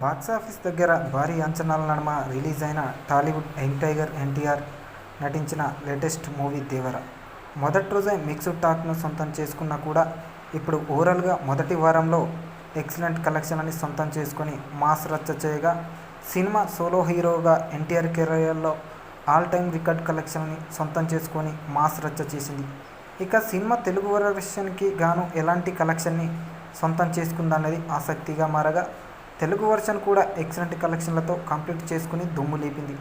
Box office దగ్గర భారీ అంచనాల నడుమ రిలీజ్ అయిన టాలీవుడ్ యంగ్ టైగర్ ఎన్టీఆర్ నటించిన లేటెస్ట్ మూవీ దేవర మొదటి రోజే మిక్స్డ్ టాక్ను సొంతం చేసుకున్నా కూడా ఇప్పుడు ఓవరాల్గా మొదటి వారంలో ఎక్సలెంట్ కలెక్షన్ అని సొంతం చేసుకొని మాస్ రచ్చ చేయగా సినిమా సోలో హీరోగా ఎన్టీఆర్ కెరియర్లో ఆల్ టైమ్ రికార్డ్ కలెక్షన్ని సొంతం చేసుకొని మాస్ రచ్చ చేసింది. ఇక సినిమా తెలుగు వర్షన్కి గాను ఎలాంటి కలెక్షన్ని సొంతం చేసుకుందన్నది ఆసక్తిగా మారగా తెలుగు వర్షన్ కూడా ఎక్సలెంట్ కలెక్షన్లతో కంప్లీట్ చేసుకుని దుమ్ము లేపింది.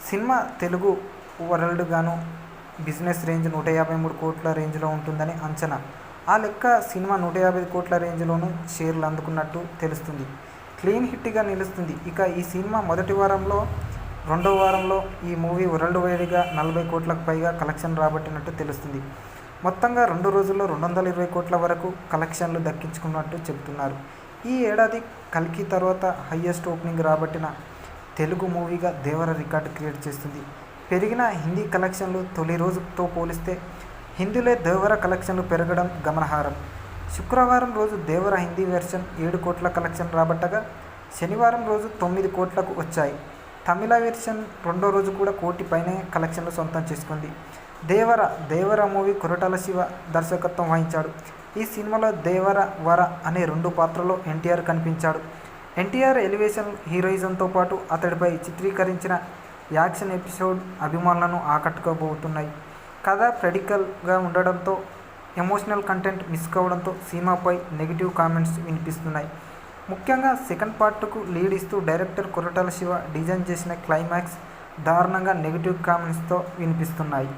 సినిమా తెలుగు వరల్డ్ గాను బిజినెస్ రేంజ్ 153 కోట్ల రేంజ్లో ఉంటుందని అంచనా. ఆ లెక్క సినిమా 150 కోట్ల రేంజ్లోనూ షేర్లు అందుకున్నట్టు తెలుస్తుంది. క్లీన్ హిట్గా నిలుస్తుంది. ఇక ఈ సినిమా మొదటి వారంలో రెండో వారంలో ఈ మూవీ వరల్డ్ వైడ్గా 40 కోట్లకు పైగా కలెక్షన్ రాబట్టినట్టు తెలుస్తుంది. మొత్తంగా 2 రోజుల్లో 220 కోట్ల వరకు కలెక్షన్లు దక్కించుకున్నట్టు చెబుతున్నారు. ఈ ఏడాది కల్కి తర్వాత హయ్యెస్ట్ ఓపెనింగ్ రాబట్టిన తెలుగు మూవీగా దేవర రికార్డు క్రియేట్ చేస్తుంది. పెరిగిన హిందీ కలెక్షన్లు తొలి రోజుతో పోలిస్తే హిందీలో దేవర కలెక్షన్లు పెరగడం గమనార్హం. శుక్రవారం రోజు దేవర హిందీ వెర్షన్ 7 కోట్ల కలెక్షన్ రాబట్టగా శనివారం రోజు 9 కోట్లకు వచ్చాయి. తమిళ వెర్షన్ రెండో రోజు కూడా 1 కోటి పైనే కలెక్షన్లు సొంతం చేసుకుంది. దేవర మూవీ కొరటాల శివ దర్శకత్వం వహించాడు. ఈ సినిమాలో దేవర వర అనే 2 పాత్రల్లో ఎన్టీఆర్ కనిపించాడు. ఎన్టీఆర్ ఎలివేషన్ హీరోయిజంతో పాటు అతడిపై చిత్రీకరించిన యాక్షన్ ఎపిసోడ్ అభిమానులను ఆకట్టుకోబోతున్నాయి. కథ ప్రెడికల్గా ఉండడంతో ఎమోషనల్ కంటెంట్ మిస్ కావడంతో సినిమాపై నెగిటివ్ కామెంట్స్ వినిపిస్తున్నాయి. ముఖ్యంగా సెకండ్ పార్ట్కు లీడ్ ఇస్తూ డైరెక్టర్ కొరటాల శివ డిజైన్ చేసిన క్లైమాక్స్ దారుణంగా నెగిటివ్ కామెంట్స్తో వినిపిస్తున్నాయి.